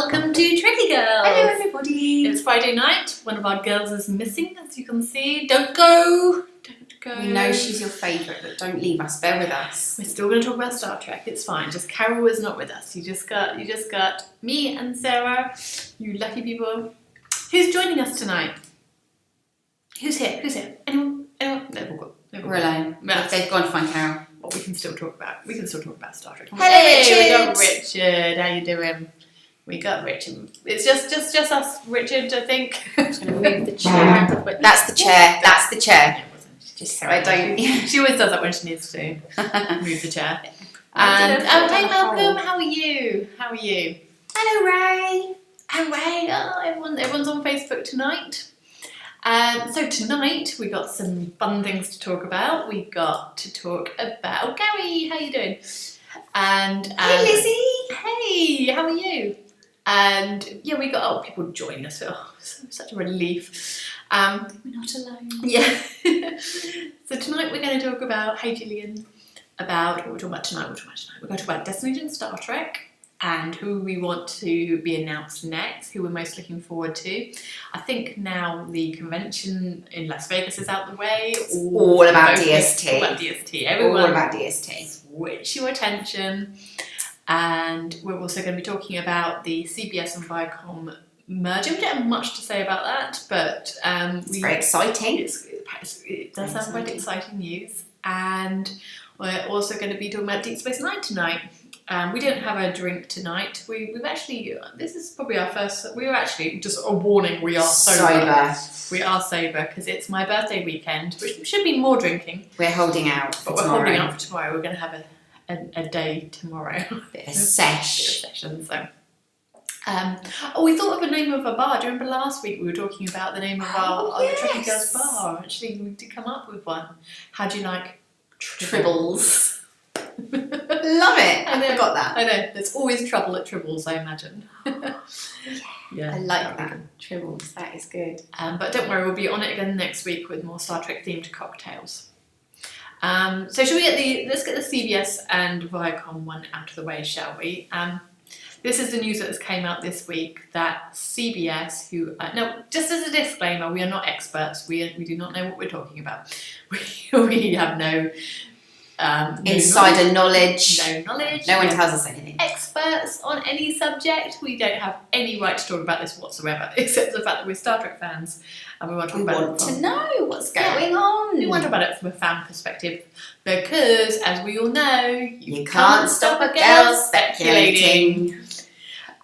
welcome to Trekkie Girls. Hello everybody. It's Friday night. One of our girls is missing, as you can see. Don't go. Don't go. We know she's your favourite, but don't leave us. Bear with us. We're still going to talk about Star Trek. It's fine. Just Carol is not with us. You just got me and Sarah. You lucky people. Who's joining us tonight? Who's here? Anyone? No, We're alone. Yeah. They've gone to find Carol. Well, we can still talk about Star Trek. Hello, Richard. We got Richard. How you doing? We got Richard. It's just us, Richard. I think. I'm just going to move the chair. That's the chair. That's the chair. It wasn't. She just I don't. She always does that when she needs to move the chair. And hey, Malcolm. How are you? Hello, Ray. And Ray. Oh, everyone's on Facebook tonight. So tonight we got some fun things to talk about. We got to talk about Gary. How you doing? And Hey, Lizzie. Hey, how are you? And yeah, we got people joining us. Oh, such a relief. We're not alone. Yeah. So tonight we're going to talk about. Hey, Gillian. About what we're talking about tonight. We're going to talk about Destination Star Trek. And who we want to be announced next, who we're most looking forward to. I think now the convention in Las Vegas is out the way. It's all about DST. All about DST. Everyone, all about DST. Switch your attention. And we're also going to be talking about the CBS and Viacom merger. We don't have much to say about that, but it's very exciting. It does have quite exciting news. And we're also going to be talking about Deep Space Nine tonight. We don't have a drink tonight. We've actually, this is probably our first, we were actually, just a warning, we are sober. We are sober because it's my birthday weekend, which should be more drinking. We're holding out for tomorrow. We're holding out for tomorrow. We're going to have a day tomorrow. Bit of a sesh. Bit of a session, so. We thought of a name of a bar. Do you remember last week we were talking about the name of our Trekkie Girls bar? Actually, we did come up with one. How do you like Tribbles? Love it. I forgot that. I know. There's always trouble at Tribbles, I imagine. Yeah, I like that. Tribbles. That is good. But don't worry, we'll be on it again next week with more Star Trek themed cocktails. So should we let's get the CBS and Viacom one out of the way, shall we? This is the news that has came out this week that CBS, just as a disclaimer, we are not experts. We do not know what we're talking about. We have no insider knowledge. No knowledge. No one tells us anything. Experts on any subject. We don't have any right to talk about this whatsoever, except the fact that we're Star Trek fans and we want to talk about it. We want to know what's going on. We want to talk about it from a fan perspective because, as we all know, you can't stop a girl speculating.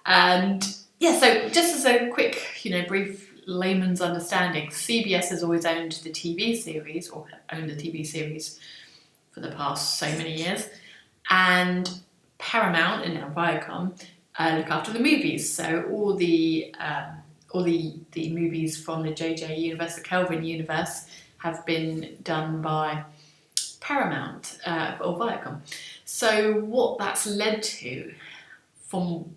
And yeah, so just as a quick, brief layman's understanding, CBS has always owned the TV series, or owned the TV series for the past so many years, and Paramount and now Viacom look after the movies. So all the movies from the JJ universe, the Kelvin universe, have been done by Paramount or Viacom. So what that's led to, from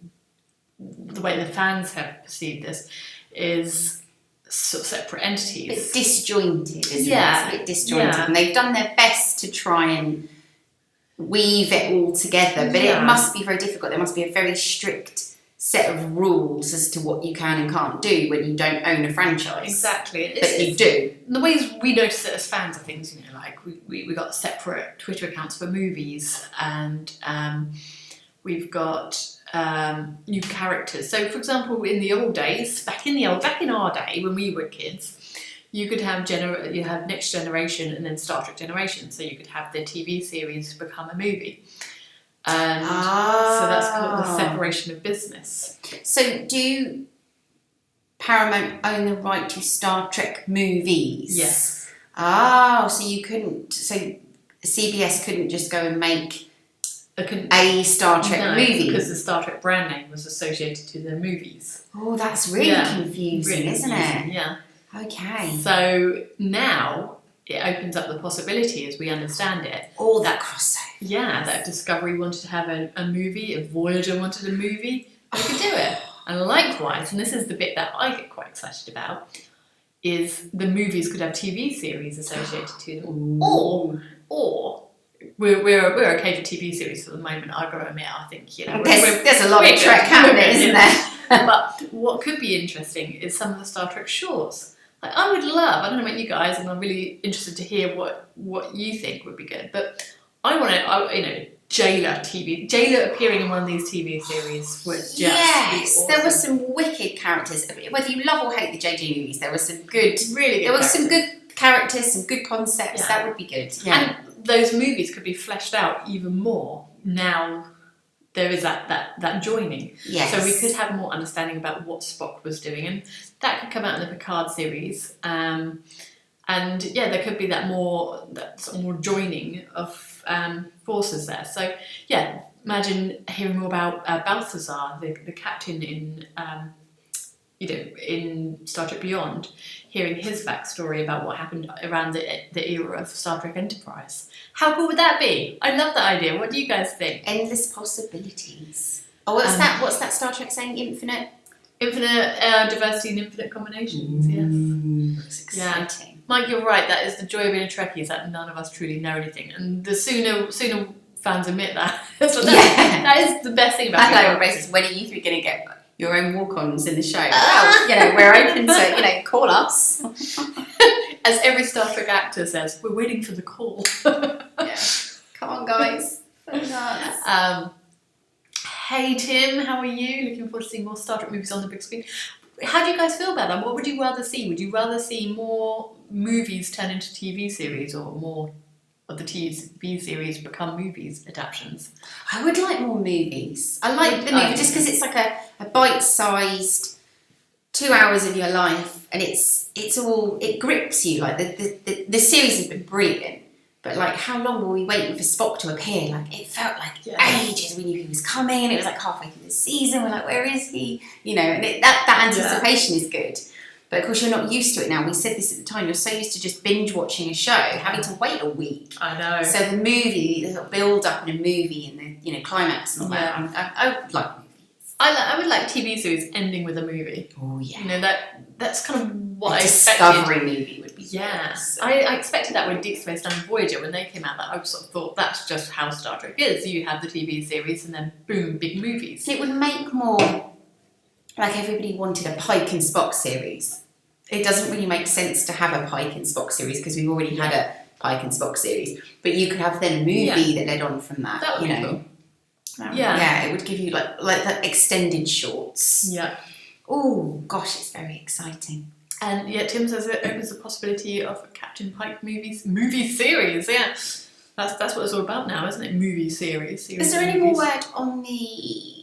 the way the fans have perceived this, is sort of separate entities. It's disjointed, isn't it? Yeah. It's a bit disjointed. Yeah. And they've done their best to try and weave it all together, but it must be very difficult. There must be a very strict set of rules as to what you can and can't do when you don't own a franchise. Exactly. But you do. The ways we notice it as fans of things, like we got separate Twitter accounts for movies, and we've got new characters. So, for example, in the old days, back in our day when we were kids, you could have Next Generation and then Star Trek Generation. So you could have the TV series become a movie, and so that's called the separation of business. So, do Paramount own the right to Star Trek movies? Yes. So you couldn't. So CBS couldn't just go and make a Star Trek movie, because the Star Trek brand name was associated to the movies. Oh, that's really confusing, isn't it? Yeah. Okay. So now it opens up the possibility, as we understand it. All that crossover. Yeah, that Discovery wanted to have a movie, if Voyager wanted a movie, they could do it. And likewise, and this is the bit that I get quite excited about, is the movies could have TV series associated to them. Or we're okay for TV series for the moment. I've got to admit, I think there's a lot of Trek happening, isn't there? But what could be interesting is some of the Star Trek shorts. Like, I would love, I don't know about you guys, and I'm really interested to hear what you think would be good, but I want to, Jayla appearing in one of these TV series would just be awesome. There were some wicked characters. Whether you love or hate the JJ movies, there were some good, really good. There were some good characters, some good concepts. Yeah. That would be good. Yeah. And those movies could be fleshed out even more now. There is that joining. Yes. So we could have more understanding about what Spock was doing, and that could come out in the Picard series. And yeah, there could be that sort of more joining of forces there. So yeah, imagine hearing more about Balthazar, the captain in in Star Trek Beyond, hearing his backstory about what happened around the era of Star Trek Enterprise. How cool would that be? I love that idea. What do you guys think? Endless possibilities. Oh, what's that? What's that Star Trek saying? Infinite diversity and infinite combinations. Yes. That's exciting. Yeah. Mike, you're right. That is the joy of being a Trekkie, is that none of us truly know anything, and the sooner fans admit that, that is the best thing about it. When are you three going to get your own walk-ons in the show? Well, we're open to, call us. As every Star Trek actor says, we're waiting for the call. Yeah. Come on, guys. Hey, Tim, how are you? Looking forward to seeing more Star Trek movies on the big screen. How do you guys feel about that? What would you rather see? Would you rather see more movies turn into TV series, or more of the TV series become movies adaptations? I would like more movies. I like the movie just because it's like a bite-sized 2 hours of your life, and it grips you. Like the series has been brilliant, but like, how long were we waiting for Spock to appear? Like, it felt like ages. We knew he was coming, and it was like halfway through the season. We're like, where is he? And that anticipation is good. But of course, you're not used to it now. We said this at the time. You're so used to just binge watching a show, having to wait a week. I know. So the movie, the build up in a movie, and the climax and all that. I would like movies. I would like TV series ending with a movie. Oh yeah. That's kind of what I expected. Discovery movie would be. Yeah. I expected that with Deep Space Nine and Voyager when they came out. That I sort of thought that's just how Star Trek is. You have the TV series and then boom, big movies. It would make more like everybody wanted a Pike and Spock series. It doesn't really make sense to have a Pike and Spock series because we've already had a Pike and Spock series. But you could have then a movie that led on from that. That would be cool. Yeah, it would give you like the extended shorts. Yeah. Oh gosh, it's very exciting. And yeah, Tim says it opens the possibility of a Captain Pike movie series. Yeah, that's what it's all about now, isn't it? Movie series. Is there any more word on the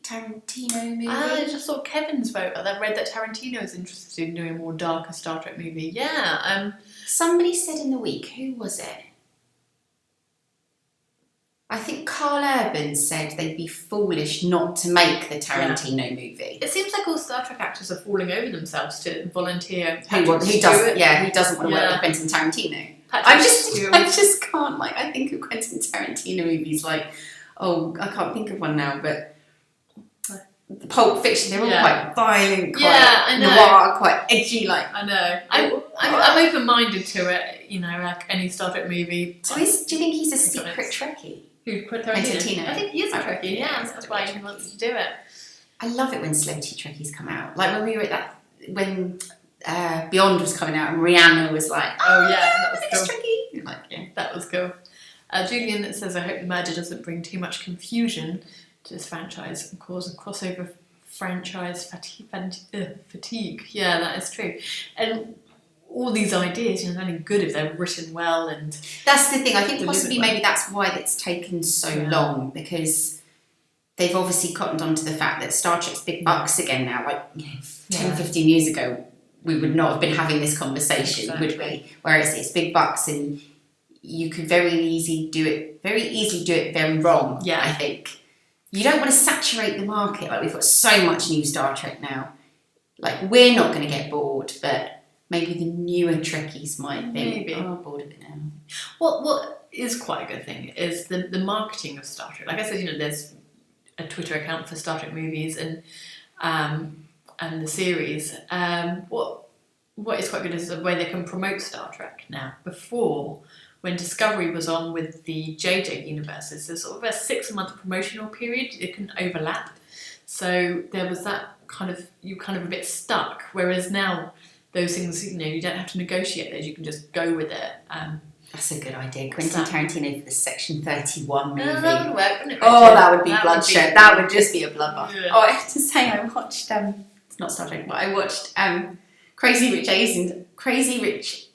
Tarantino movie? I just saw Kevin's vote. I read that Tarantino is interested in doing a more darker Star Trek movie. Yeah. Somebody said in the week, who was it? I think Carl Urban said they'd be foolish not to make the Tarantino movie. It seems like all Star Trek actors are falling over themselves to volunteer. Who doesn't want to work with Quentin Tarantino? I just can't. Like, I think of Quentin Tarantino movies like, I can't think of one now, but Pulp Fiction. They're all quite violent, quite noir, quite edgy. Like, I know. I'm open-minded to it. Like any Star Trek movie. So, do you think he's a secret Trekkie? Who put Tarantino? I think he is a Trekkie, that's why he wants to do it. I love it when celebrity Trekkies come out. Like when we were at when Beyond was coming out and Rihanna was like, that was cool. Trekkie. Like, that was cool. Julian says, I hope the merger doesn't bring too much confusion to this franchise and cause a crossover franchise fatigue. Yeah, that is true. And all these ideas, they're only good if they're written well, and that's the thing. I think possibly maybe that's why it's taken so long, because they've obviously cottoned on to the fact that Star Trek's big bucks again now. Like 10, 15 years ago, we would not have been having this conversation, would we? Whereas it's big bucks, and you could very easily do it very wrong. Yeah, I think you don't want to saturate the market. Like, we've got so much new Star Trek now. Like, we're not going to get bored, but maybe the newer Trekkies might think, I'm bored of it now. What is quite a good thing is the marketing of Star Trek. Like I said, there's a Twitter account for Star Trek movies and the series. What is quite good is the way they can promote Star Trek now. Before, when Discovery was on with the JJ universes. There's sort of a 6-month promotional period. It couldn't overlap. So there was that you kind of a bit stuck. Whereas now, those things, you don't have to negotiate those. You can just go with it. That's a good idea. Quentin Tarantino for the Section 31 movie. That would work, wouldn't it? Oh, that would be bloodshed. That would just be a bloodbath. Yeah. Oh, I have to say, I watched, it's not Star Trek, but I watched Crazy Rich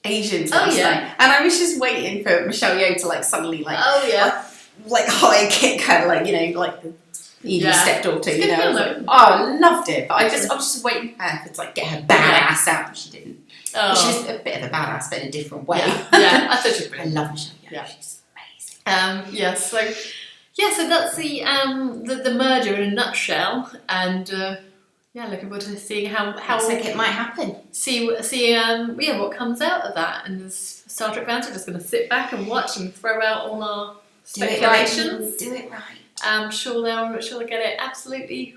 Asians last night. And I was just waiting for Michelle Yeoh to suddenly high kick her, like the evil stepdaughter, It's a good film, though. I loved it, but I was just waiting for her to get her badass out, and she didn't. Oh. She was a bit of a badass, but in a different way. Yeah, I thought she was I brilliant. love Michelle Yeoh. Yeah. She's amazing. So that's the merger in a nutshell, and looking forward to seeing how Looks like it might happen. see what comes out of that. And as Star Trek fans are just going to sit back and watch and throw out all our speculations. Do it right. I'm sure they'll get it absolutely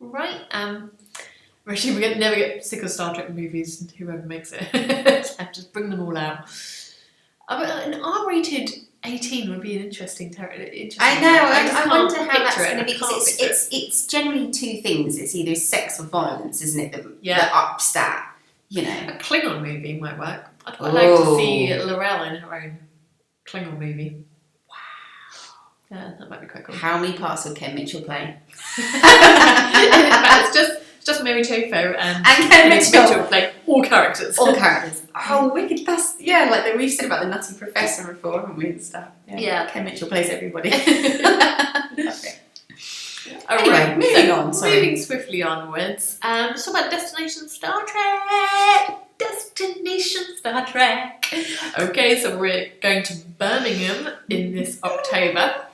right. Actually, we never get sick of Star Trek movies. Whoever makes it, just bring them all out. An R-rated 18 would be an interesting. I know. I wonder how that's going to be, because it's it's generally two things. It's either sex or violence, isn't it? Yeah. That ups that. A Klingon movie might work. I'd quite like to see Laurel in her own Klingon movie. Yeah, that might be quite cool. How many parts would Ken Mitchell play? It's just Mary Chofo and Ken Mitchell play all characters. All characters. Oh, wicked! That's like we've said about the Nutty Professor before, haven't we? And stuff. Yeah. Ken Mitchell plays everybody. Anyway, moving on. Sorry. Moving swiftly onwards. Let's talk about Destination Star Trek. Destination Star Trek. Okay, so we're going to Birmingham in this October.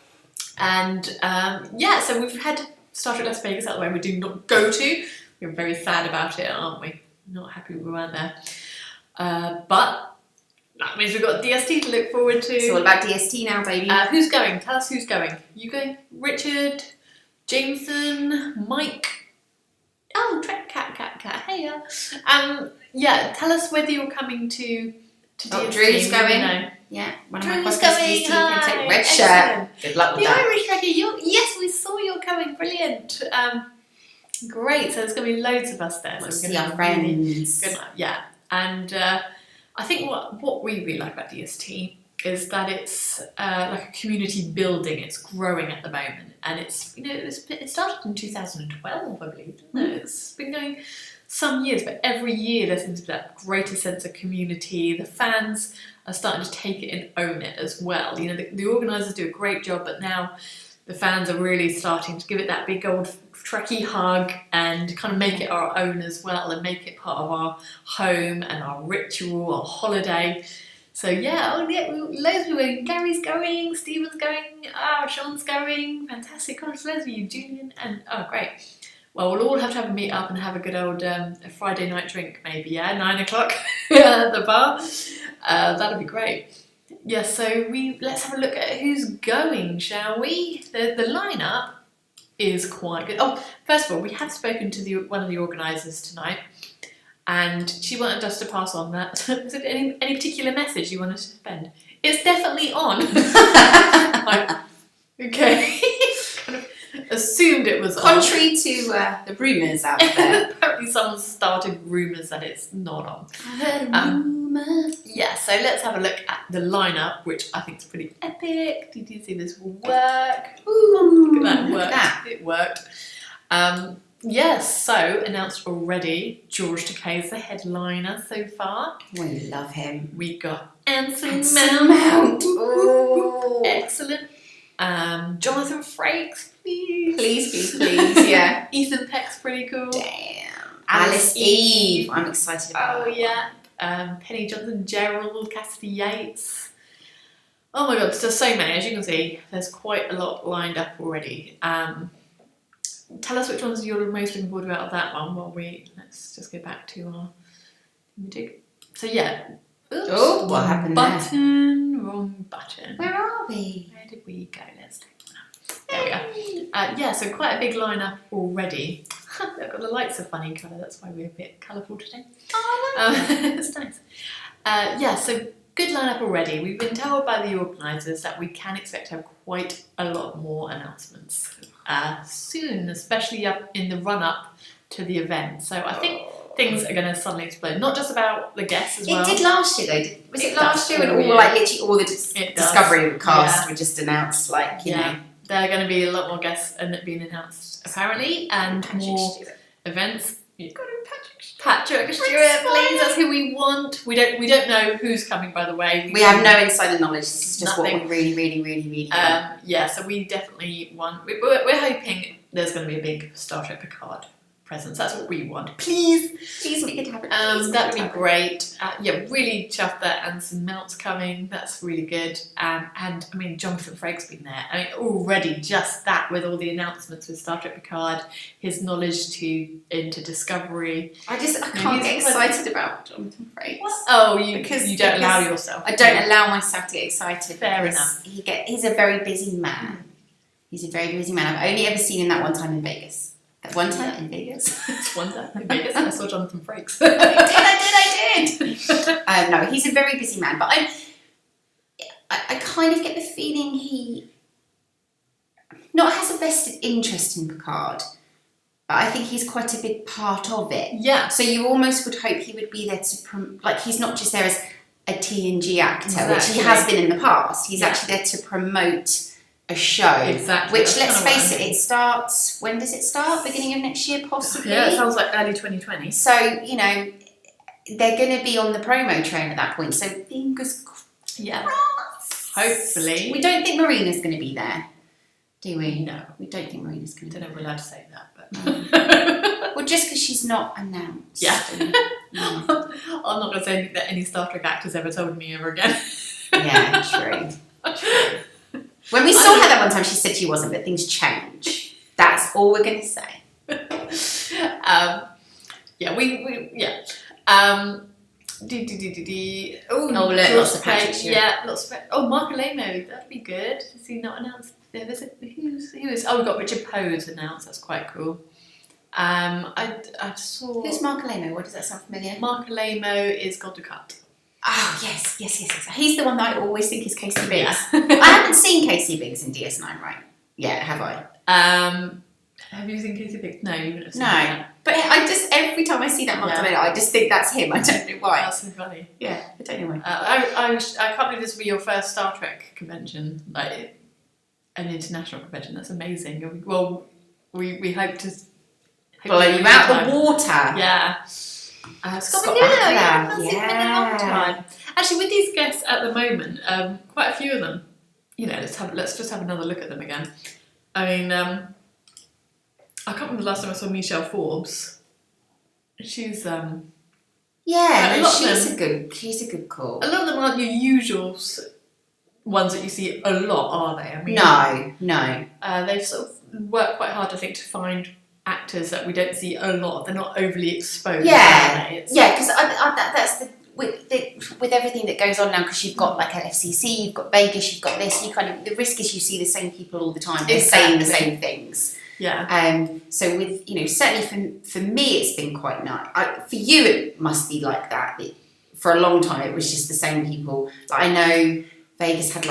And so we've had Star Trek Las Vegas out the way we do not go to. We're very sad about it, aren't we? Not happy we weren't there. But that means we've got DST to look forward to. It's all about DST now, baby. Who's going? Tell us who's going. You going? Richard, Jameson, Mike. Oh, Trek Cat. Hey, tell us whether you're coming to DST. Drew's going. No. Yeah, one Drew's of my going. podcasts Hi. red Excellent. shirt. Good luck with The that. Irish Trekkie, yes, we saw you're coming. Brilliant. Great. So there's going to be loads of us there. We'll so see our friends. Good. Yeah. And I think what we really like about DST is that it's like a community building. It's growing at the moment, and it's it started in 2012, I believe. Didn't it? It's been going some years, but every year there seems to be that greater sense of community. The fans are starting to take it and own it as well. The organisers do a great job, but now the fans are really starting to give it that big old Trekkie hug and kind of make it our own as well, and make it part of our home and our ritual, our holiday. So loads of people going. Gary's going, Stephen's going, Sean's going. Fantastic. Loads of you, Julian, and great. Well, we'll all have to have a meet up and have a good old a Friday night drink, maybe, 9 o'clock at the bar. That'll be great. Yeah, so let's have a look at who's going, shall we? The lineup is quite good. Oh, first of all, we have spoken to one of the organisers tonight, and she wanted us to pass on that. Is there any particular message you want us to send? It's definitely on. Okay. Kind of assumed it was Contrary to the rumours out there. Apparently someone started rumours that it's not on. I heard a rumour. Yeah, so let's have a look at the lineup, which I think is pretty epic. Did you see this work? Ooh, Look at that, look at that. it worked. So announced already, George Takei is the headliner so far. We love him. We got Anson Mount. Ooh, excellent. Jonathan Frakes, Please, yeah. Ethan Peck's pretty cool. Damn. Alice Eve. I'm excited about that. Oh yeah. Penny Johnson, Gerald, Cassidy Yates. Oh my god, there's so many. As you can see, there's quite a lot lined up already. Tell us which ones you're most looking forward to out of that one. Let's just go back to our music. So yeah. Oops, Oh, what happened there? Wrong button. Where are we? Where did we go? Let's take that. There we go. So quite a big lineup already. The lights are funny colour, that's why we're a bit colourful today. Oh, I like It's nice. So good lineup already. We've been told by the organisers that we can expect to have quite a lot more announcements soon, especially up in the run-up to the event. So I think things are going to suddenly explode. Not just about the guests as well. It did last year though. Was it It last does year when all all year. like literally all the It does. Discovery cast Yeah. were just announced, like you know. There are going to be a lot more guests being announced apparently, and Patrick more Stewart. events. Got him, Patrick Stewart, please. That's who we want. We don't know who's coming, by the way. We have no insider knowledge. This is just Nothing. what we really want. Yeah, so we definitely want. We're hoping there's going to be a big Star Trek Picard presence. That's what we want. Please. Please make it happen. That would be great. Yeah, really chuffed that Anson Mount's coming. That's really good. And I mean, Jonathan Frakes been there. I mean, already just that with all the announcements with Star Trek Picard, his knowledge into Discovery. I can't get excited about Jonathan Frakes. Oh, you Because don't allow yourself. I don't allow myself to get excited. Fair because enough. He's a very busy man. He's a very busy man. I've only ever seen him that one time in Vegas. That one time in Vegas. One time in Vegas, I saw Jonathan Frakes. I did. No, he's a very busy man, but I kind of get the feeling he not has a vested interest in Picard, but I think he's quite a big part of it. Yeah. So you almost would hope he would be there to like he's not just there as a TNG actor, which he has been in the past. He's actually there to promote a show. Exactly. Which, let's face it, it starts. When does it start? Beginning of next year, possibly. Yeah, it sounds like early 2020. So you know, they're going to be on the promo train at that point. So fingers crossed. Yeah. Hopefully. We don't think Marina's going to be there, do we? No. We don't think Marina's I going to don't be know if we're allowed to say that, but. there. Well, just because she's not announced. Yeah. Yeah. I'm not going to say anything that any Star Trek actors ever told me ever again. Yeah, true. When we saw her that one time, she said she wasn't, but things change. That's all we're going to say. Yeah. Oh, lots of Patrick Stewart. Yeah, lots of. Oh, Mark Alamo, that'd be good. Has he not announced? Who was? Oh, we've got Richard Poe's announced. That's quite cool. I saw. Who's Mark Alamo? What does that sound familiar? Mark Alamo is Gold to Cut. Oh, yes. He's the one that I always think is Casey Biggs. Yeah. I haven't seen Casey Biggs in DS9, right? Yeah, have I? Have you seen Casey Biggs? No, you wouldn't have seen No. that. But I just, every time I see that Mark Alamo, I just think that's him. I don't know why. That's so funny. Yeah, I don't know why. I can't believe this will be your first Star Trek convention, like an international convention. That's amazing. Well, we hope to Blow you out the water. Yeah. Scott Bakula, Bakula. It's been a long time. Actually, with these guests at the moment, quite a few of them. You know, let's just have another look at them again. I mean, I can't remember the last time I saw Michelle Forbes. She's Yeah, a no, lot of she's a good call. a lot of them aren't your usual ones that you see a lot, are they? I mean, No. they've sort of worked quite hard, I think, to find actors that we don't see a lot of. They're not overly exposed. Yeah, are they? because that's with everything that goes on now. Because you've got like an FCC, you've got Vegas, you've got this. You the risk is you see the same people all the time. They're saying the same things. Yeah. So with certainly for me, it's been quite nice. For you, it must be like that. For a long time, it was just the same people. Like, I know Vegas had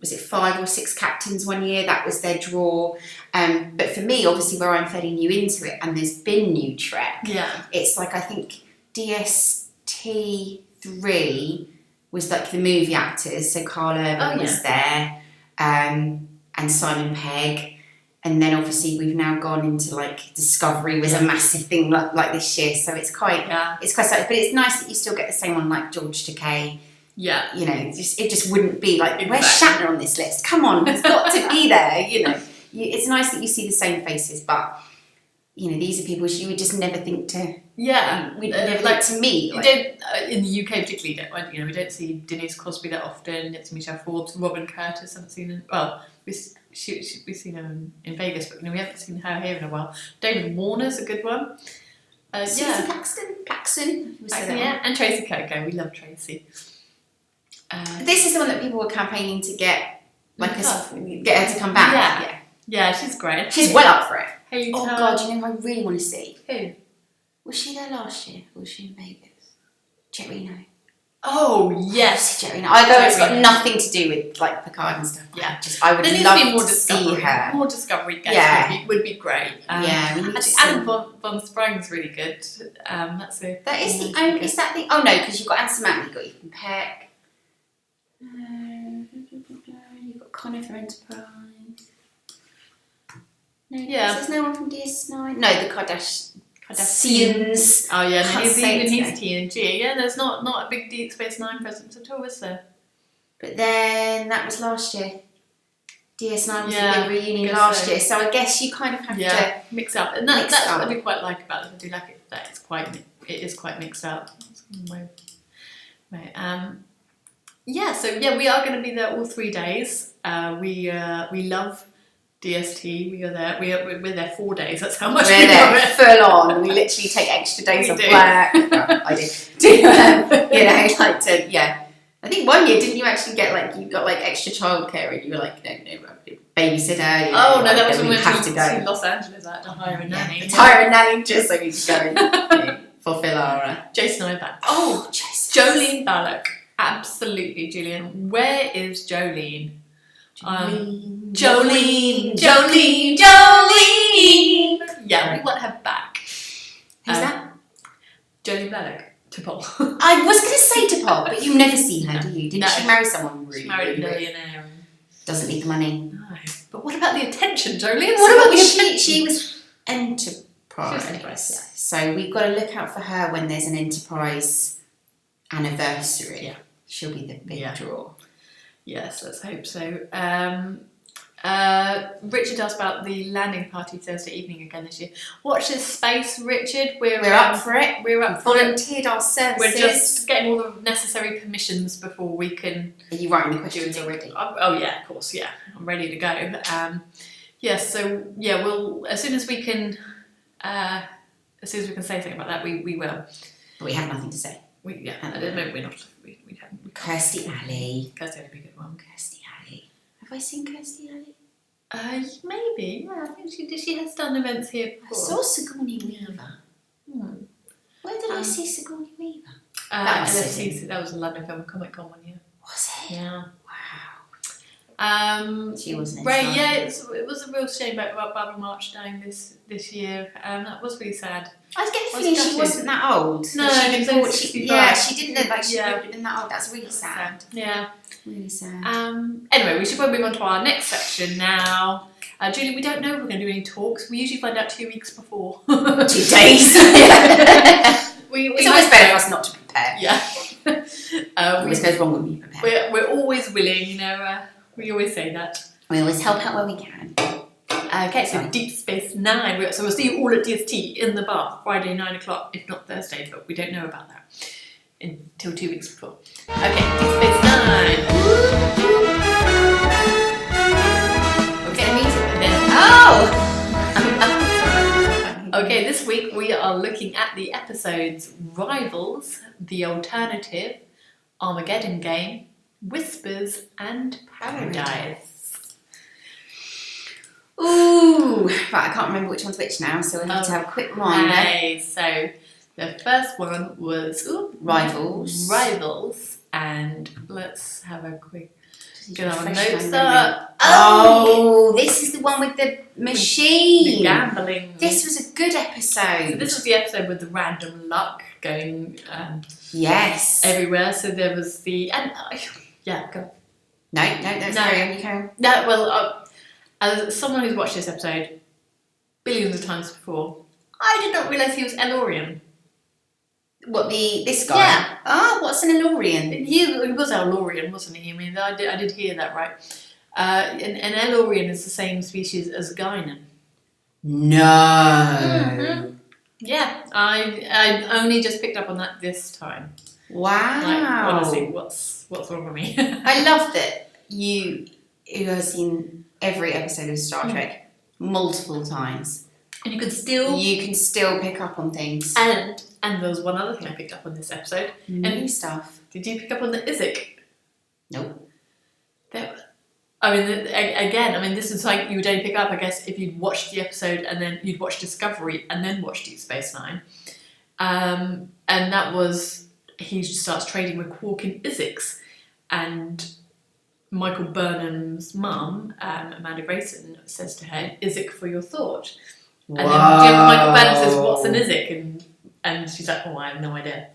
was it 5 or 6 captains one year? That was their draw. But for me, obviously, where I'm fairly new into it, and there's been new Trek. Yeah. It's like, I think DST3 was like the movie actors. So Carl Urban was there, and Simon Pegg. And then obviously we've now gone into like Discovery was a massive thing like this year. So it's quite sad. But it's nice that you still get the same one like George Takei. Yeah. It just wouldn't be like, where's Shatner on this list? Come on, he's got to be there, It's nice that you see the same faces, but, these are people you would just never think to... Yeah. We'd never like to meet. You don't, in the UK particularly, we don't see Denise Crosby that often, you don't see Michelle Forbes, Robin Curtis, haven't seen her, well, we've seen her in Vegas, but we haven't seen her here in a while. David Warner's a good one. Susan Paxton. Yeah, and Tracy Coco, we love Tracy. This is the one that people were campaigning to get her to come back. Yeah, she's great. She's well up for it. Hey, oh God, who I really want to see? Who? Was she there last year? Or was she in Vegas? Jet Reno. Oh yes, Jerry. I go. It's got nothing to do with like Picard and stuff. Yeah, I would there needs love to be more to discovery. see her. More discovery guests Yeah. would be great. Yeah, we need to actually, see. Adam von Sprang's really good. That's a That is the only. Is that the? Oh no, because you've got Anson Mount, you've got Ethan Peck. You've got Connor from Enterprise. No, Yeah. There's no one from DS9. No, the Kardashians. Oh yeah, Can't he's say it TNG. Yeah, there's not a big Deep Space Nine presence at all, is there? But then that was last year. DS9 was Yeah, a big reunion guess last so. year, so I guess you kind of have to mix up, and mix that's up. what I do quite like about it. I do like it that it is quite mixed up. Right. So we are going to be there all 3 days. We love DST. We are there. We're there 4 days. That's how much we're we love there it. full on. We literally take extra days We off do. work. Well, I do. I think one year didn't you actually get you got extra childcare and you were like no babysitter. Oh no, that was when when we we have went to to go. Los Angeles to hire a nanny. Hire a nanny just so we can go fulfill our. Jason and I back. Oh, Jess. Jolene Ballock. Absolutely, Julian. Where is Jolene? Jolene. Yeah, we want her back. Who's that? Jolene Ballock. To Paul. I was going to say to Paul, but you've never seen her, do you? Didn't No. she marry someone really? She married a really rich? millionaire. Doesn't need the money. No. But what about the attention, Jolene? So What about the she attention? was Enterprise. Enterprise, So we've got to look out for her when there's an Enterprise anniversary. Yeah. She'll be the big draw. Yes, let's hope so. Richard asked about the landing party Thursday evening again this year. Watch this space, Richard. We're up for it. We're up for it. Volunteered our services. We're just getting all the necessary permissions before we can. Are you writing the do questions it already? Oh yeah, of course. Yeah, I'm ready to go. We'll as soon as we can say something about that, we will. But we have nothing to say. At the moment we're not. We haven't. Kirstie Alley. Kirstie Alley, be a good one. Kirstie Alley. Have I seen Kirstie Alley? Maybe. Yeah, I think she did. She has done events here I before. saw Sigourney Weaver. Where did I see Sigourney Weaver? That was LFC, that was a London Film Comic Con one year. Was it? Yeah. Wow. She wasn't. Right. Yeah. It was a real shame about Barbara March dying this year. That was really sad. I was getting the I was feeling she gutted. wasn't that old. No, she she was before only she, 65. yeah, she didn't look like she Yeah. would have been that old. That's really sad. Yeah. Really sad. Anyway, we should probably move on to our next section now. Julie, we don't know if we're going to do any talks. We usually find out 2 weeks before. 2 days. It's always better for us not to prepare. Yeah. Always goes wrong when we prepare. We're always willing, we always say that. We always help out where we can. Okay, so Deep Space Nine. So we'll see you all at DST in the bar Friday 9 o'clock, if not Thursday, but we don't know about that until 2 weeks before. Okay, Deep Space Nine. We'll get music and then. Okay, this week we are looking at the episodes Rivals, The Alternative, Armageddon Game, Whispers, and Paradise. Ooh, right, I can't remember which one's which now, so we'll have to have a quick reminder. Okay, so the first one was Rivals, and let's have a quick get our notes up. Oh, this is the one with the machine. The gambling. This was a good episode. So this was the episode with the random luck going yes everywhere. So there was go. No, carry on, you carry on. No, well, as someone who's watched this episode billions of times before, I did not realise he was Elorian. What, this guy? Yeah. Oh, what's an Elorian? He was Elorian, wasn't he? I mean, I did hear that right. And Elorian is the same species as Guinan. No. Mm-hmm. Yeah, I only just picked up on that this time. Wow. Like, honestly, what's wrong with me? I love that who has seen every episode of Star Trek multiple times. And you can still pick up on things. And there was one other thing I picked up on this episode. New stuff. Did you pick up on the Izek? Nope. This is like you would only pick up, I guess, if you'd watched the episode and then you'd watched Discovery and then watched Deep Space Nine. And that was he starts trading with Quark in Isix, and Michael Burnham's mum, Amanda Grayson, says to her, "Isik for your thought." And then Michael Burnham says, "What's an Isik?" And she's like, "Oh, I have no idea."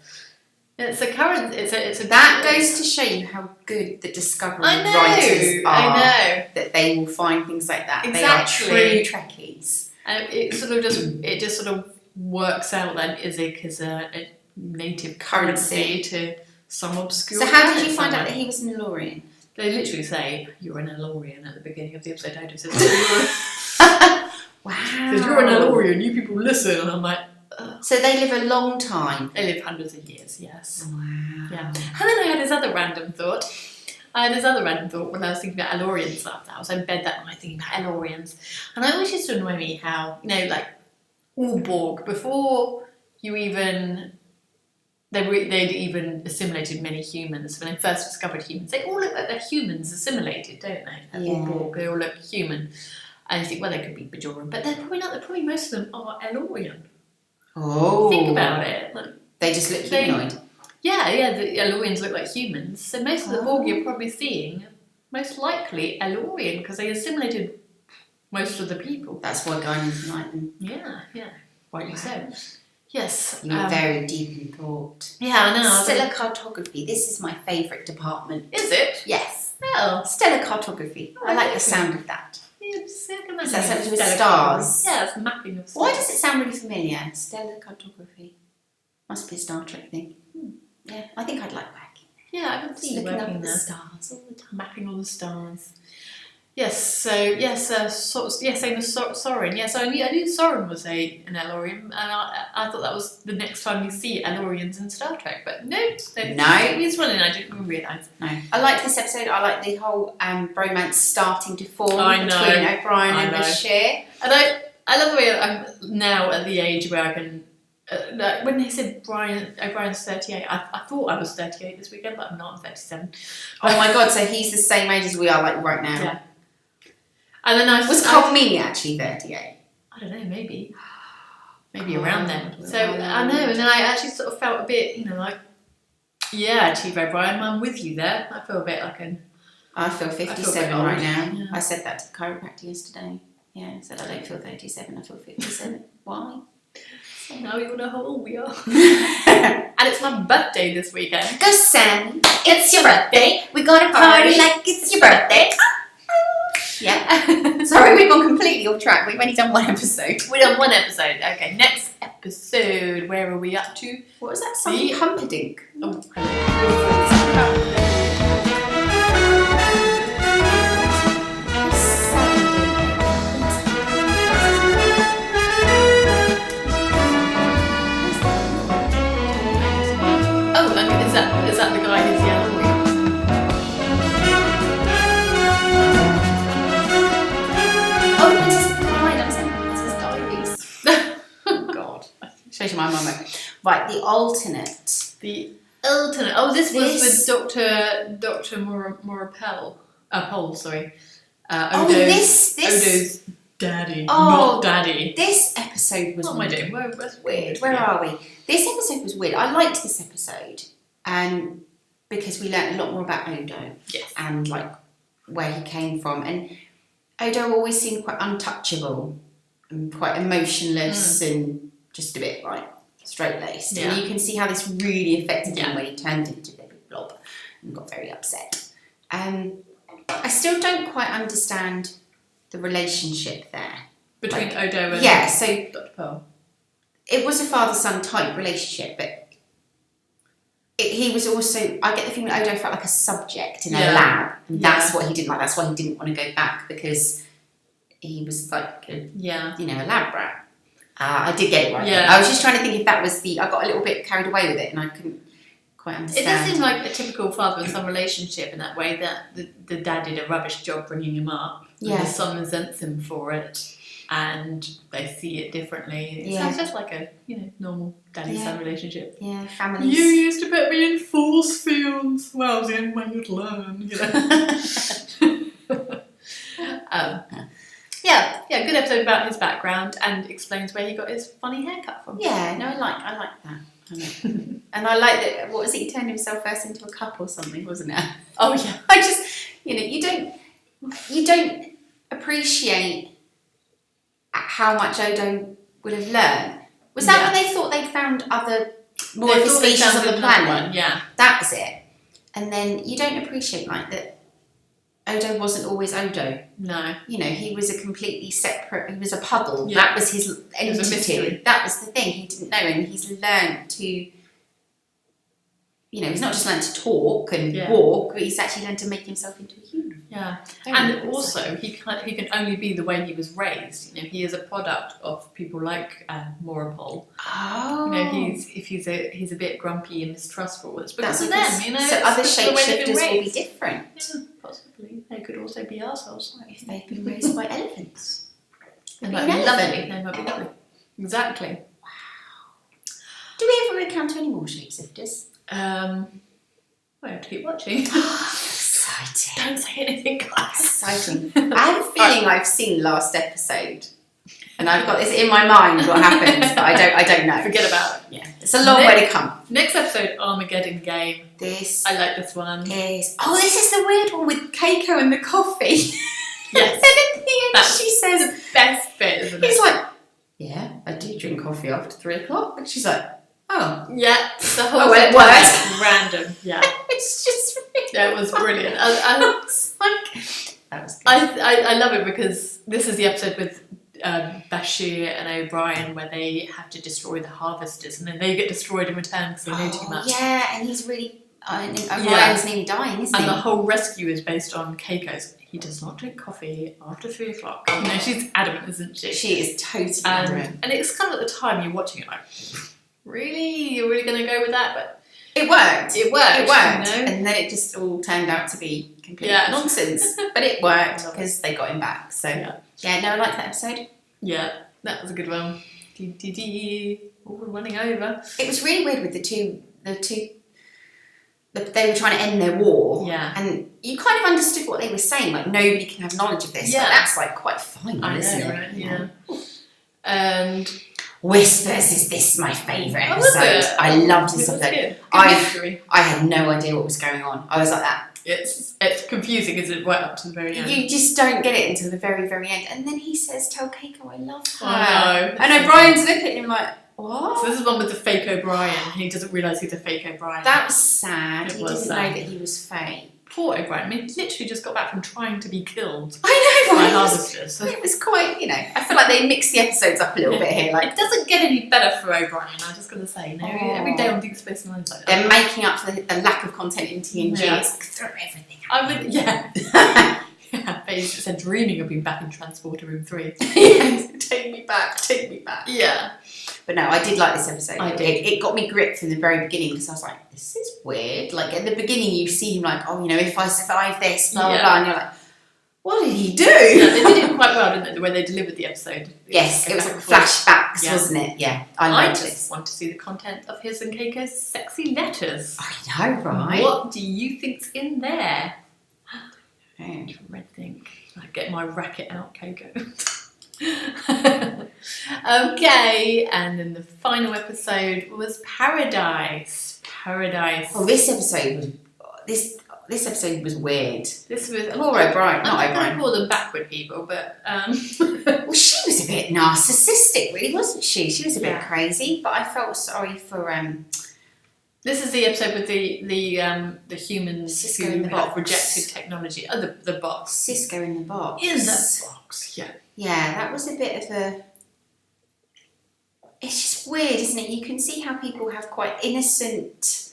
It's a current. It's a. That goes to show you how good the Discovery writers are. I know that they will find things like that. Exactly. They are true Trekkies. And it just sort of works out that Isik is a native currency to some obscure. So how did you find out that he was an Elorian? They literally say you're an Elorian at the beginning of the episode. Odo says, "Wow, says, you're an Elorian. You people listen." And I'm like, ugh. So they live a long time. They live hundreds of years. Yes. Wow. Yeah. And then I had this other random thought. When I was thinking about Elorians last night. I was in bed that night thinking about Elorians, and it always used to annoy me how, like all Borg, before you even. They'd even assimilated many humans. When they first discovered humans, they all look like they're humans assimilated, don't they? Yeah. All Borg, they all look human. And you think, well, they could be Bajoran, but they're probably not. They're probably most of them are Elorian. Oh. Think about it. They just look humanoid. Yeah, the Elorians look like humans. So most of the Borg you're probably seeing, most likely Elorian, because they assimilated most of the people. That's why Guyanans like them. Yeah. Rightly so. Yes. You were very deep in thought. Yeah, I know. Stellar cartography. This is my favourite department. Is it? Yes. Oh. Stellar cartography. I like the sound of that. Yeah, Is that something with stars? Yeah, it's mapping of stars. Why does it sound really familiar? Stellar cartography. Must be a Star Trek thing. Yeah, I think I'd like working. Yeah, I can see you looking working up at the there. stars all the time. Mapping all the stars. Yes, so same as Soren. Yes, I knew Soren was an Elorian, and I thought that was the next time you see Elorians in Star Trek, but no, he's running. I didn't realise. No, I like this episode. I like the whole bromance starting to form I know. between O'Brien I and know. Bashir. And I love the way I'm now at the age where I can. When they said O'Brien's 38, I thought I was 38 this weekend, but I'm not. I'm 37. Oh my god! So he's the same age as we are, like right now. Yeah. And then was Cole Meany actually 38? I don't know, maybe Oh, around then. So I know, and then I actually sort of felt a bit, like, yeah, Chief O'Brien, I'm with you there. I feel a bit like I feel 57 old. right now. Yeah. I said that to the chiropractor yesterday. Yeah, I said I don't feel 37, I feel 57. Why? So now you all know how old we are. And it's my birthday this weekend. Go Sam, it's your birthday. We're gonna party like it's your birthday. Yeah. Sorry, we've gone completely off track. We've only done one episode. We've done one episode. Okay, next episode. Where are we up to? What was that song? Humperdinck. Oh, hello. Oh, and is that the guy who's the Elorian? Oh, it's his diaries. Oh, God. Shows you my mum. Right, the alternate. The alternate. Oh, this was with Dr. Morapel. Pole, sorry. Odo's daddy, not daddy. This episode was What am I doing? Where's weird? Where are we? This episode was weird. I liked this episode, because we learnt a lot more about Odo. Yes. And like where he came from, and Odo always seemed quite untouchable and quite emotionless and just a bit like straight-laced. Yeah. And you can see how this really affected him Yeah. when he turned into the big blob and got very upset. I still don't quite understand the relationship there. Between Odo and so Dr. Pearl. it was a father-son type relationship, but he was also, I get the feeling Odo felt like a subject in a lab, and that's what he didn't like. That's why he didn't want to go back, because he was like a lab rat. I did get it right. Yeah. I was just trying to think if that was I got a little bit carried away with it, and I couldn't quite understand. It does seem like a typical father and son relationship in that way, that the dad did a rubbish job bringing him up. Yeah. And the son resents him for it, and they see it differently. It sounds just like a normal daddy-son relationship. Yeah, families. You used to put me in force fields. Well, it's the only way you'd learn, good episode about his background, and explains where he got his funny haircut from. Yeah, no, I like that. And I like that. What was it? He turned himself first into a cup or something, wasn't it? Oh yeah. I just, you don't appreciate how much Odo would have learned. Was that when they thought they'd found other more of the species on the planet? Yeah. That was it. And then you don't appreciate like that. Odo wasn't always Odo. No. He was a completely separate. He was a puddle. Yeah. That was his entity. It was a mystery. That was the thing. He didn't know, and he's learned to. He's not just learned to talk and walk, but he's actually learned to make himself into a human. Yeah, and also he can only be the way he was raised. He is a product of people like Morapol. Oh. He's a bit grumpy and mistrustful. It's because of That's them. So other shapeshifters will be different. Yeah, possibly. They could also be arseholes. If they've been raised by elephants. They might be lovely. They might be lovely. Exactly. Wow. Do we ever encounter any more shapeshifters? I have to keep watching. Exciting. Don't say anything, guys. Exciting. I have a feeling I've seen last episode. And I've got this in my mind what happens, but I don't know. Forget about it. Yeah. It's a long way to come. Next episode, Armageddon Game. This I like this one. This is the weird one with Keiko and the coffee. Yes. And at the end That's she says the best bit, isn't it? he's like, yeah, I do drink coffee after 3 o'clock. And she's like, oh. Yeah, the whole Oh, well, it was random. Yeah. It's just really Yeah, it was brilliant. that was good. I love it because this is the episode with Bashir and O'Brien where they have to destroy the harvesters and then they get destroyed in return because they know too much. Yeah, and he's really O'Brien's nearly dying, isn't he? And the whole rescue is based on Keiko's. He does not drink coffee after 3 o'clock. She's adamant, isn't she? She is totally adamant. And it's kind of at the time you're watching it like, really? You're really going to go with that? But it worked. It worked. And then it just all turned out to be complete nonsense. But it worked because they got him back. So yeah, no, I like that episode. Yeah, that was a good one. All running over. It was really weird with the two. They were trying to end their war. Yeah. And you kind of understood what they were saying. Like nobody can have knowledge of this. Yeah. Like, that's like quite final, isn't it? Right? Yeah. And Whispers is this my favourite was episode. it? I loved this It was episode. good. I had no idea what was going on. I was like that. It's confusing, isn't it? Right up to the very end. You just don't get it until the very, very end. And then he says, tell Keiko I love her. I know. And O'Brien's looking at him like, what? So this is one with the fake O'Brien. He doesn't realise he's a fake O'Brien. That was sad. It He was didn't sad. know that he was fake. Poor O'Brien. I mean, he literally just got back from trying to be killed I know, by right? harvesters. It was quite, I feel like they mixed the episodes up a little bit here. Like it doesn't get any better for O'Brien, I'm just going to say. Every day on Deep Space Nine's like that. they're making up for the lack of content in TNG. Yeah. It's like, throw everything out. I would, yeah. Yeah, but he's said dreaming of being back in Transporter Room 3. Take me back, take me back. Yeah. But no, I did like this episode. I did. It got me gripped from the very beginning because I was like, this is weird. Like at the beginning, you see him like, oh, if I survive this, blah, blah, blah. And you're like, what did he do? Yeah, they did it quite well, didn't they? The way they delivered the episode. Yes, it was like flashbacks, wasn't it? Yeah, I I liked just it. want to see the content of his and Keiko's sexy letters. I know, right? What do you think's in there? Oh. Red think. I get my racket out, Keiko. Okay, and then the final episode was Paradise. Oh, this episode was weird. This was Poor O'Brien, not I'm going O'Brien. to call them backward people, but Well, she was a bit narcissistic, really, wasn't she? She was a bit crazy, but I felt sorry for this is the episode with the humans Cisco who in the have box. rejected technology. Oh, the box. Cisco in the box. In the box, yeah. Yeah, that was a bit of a... It's just weird, isn't it? You can see how people have quite innocent,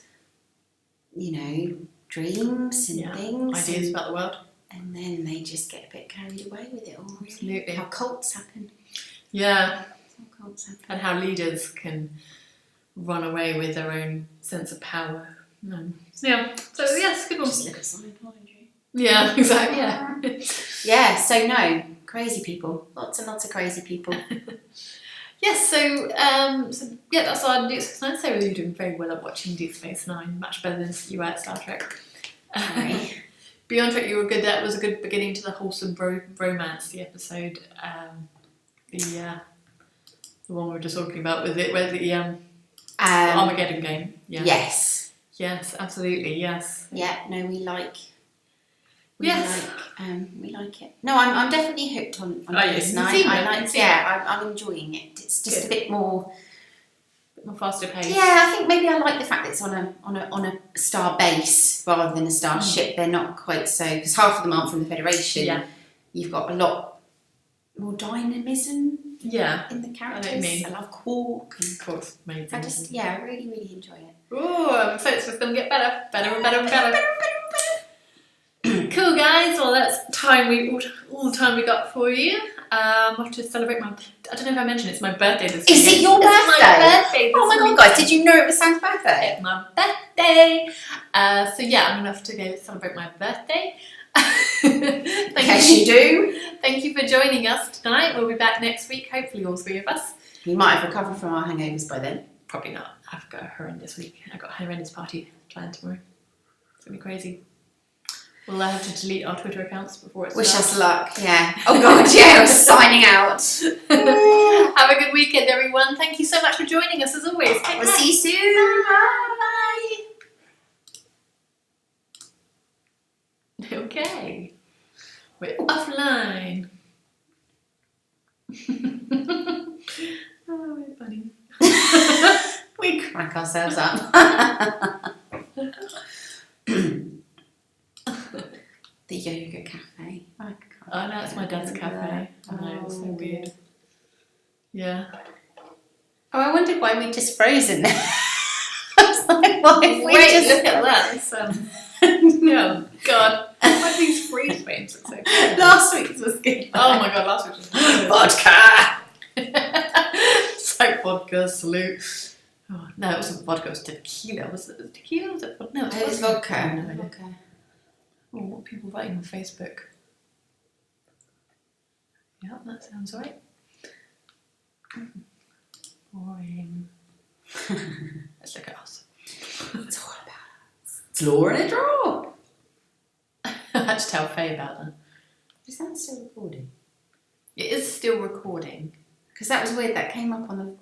dreams and things. Ideas about the world. And then they just get a bit carried away with it all. Really. Absolutely. How cults happen. Yeah. How cults happen. And how leaders can run away with their own sense of power. Yeah. So, yes, good one. Just look at Scientology. Yeah, exactly. Yeah. Yeah, so no, crazy people. Lots and lots of crazy people. Yes, so that's our Deep Space Nine. So we're doing very well at watching Deep Space Nine, much better than you were at Star Trek. Right. Beyond Trek, you were good. That was a good beginning to the wholesome romance. The episode, the one we were just talking about with it, where Armageddon game. Yeah. Yes. Yes, absolutely. Yes. Yeah. No, we like. Yes. We like it. No, I'm definitely hooked on DS9. I'm enjoying it. It's just a bit more faster pace. Yeah, I think maybe I like the fact that it's on a star base rather than a starship. They're not quite so, because half of them aren't from the Federation. Yeah. You've got a lot more dynamism. Yeah. In the characters. I know what you mean. I love Quark. Quark's amazing. I really, really enjoy it. Oh, I'm so it's just going to get better and better. Cool, guys. Well, that's all the time we got for you. I have to celebrate I don't know if I mentioned it's my birthday this week. Is it your birthday? It's my birthday this Oh my god, guys, did you know it was Sam's birthday? It's my birthday. So yeah, I'm going to have to go celebrate my birthday. Yes, you do. Thank you for joining us tonight. We'll be back next week, hopefully all three of us. We might have recovered from our hangovers by then. Probably not. I've got a horrendous week. I've got a horrendous party planned tomorrow. It's going to be crazy. We'll have to delete our Twitter accounts before it starts. Wish us luck, yeah. Oh god, yeah, we're signing out. Have a good weekend, everyone. Thank you so much for joining us, as always. Take care. We'll see you soon. Bye. Okay. We're offline. Oh, we're funny. We crack ourselves up. The yoga cafe. Oh no, it's my dad's cafe. I know, it's so weird. Yeah. Oh, I wondered why we just frozen there. I was like, why have we just... look at that. It's, oh, God. Why do these freeze frames look so good? Last week's was good. Oh my God, last week was good. Vodka! It's like vodka, salute. Oh, no, it wasn't vodka, it was tequila. Was it tequila? Was it vodka? No, it was vodka. No, vodka. Oh, what are people writing on Facebook? Yeah, that sounds right. Boring. Let's look at us. It's all about us. It's law in a draw. I had to tell Faye about that. Is that still recording? It is still recording. Because that was weird. That came up on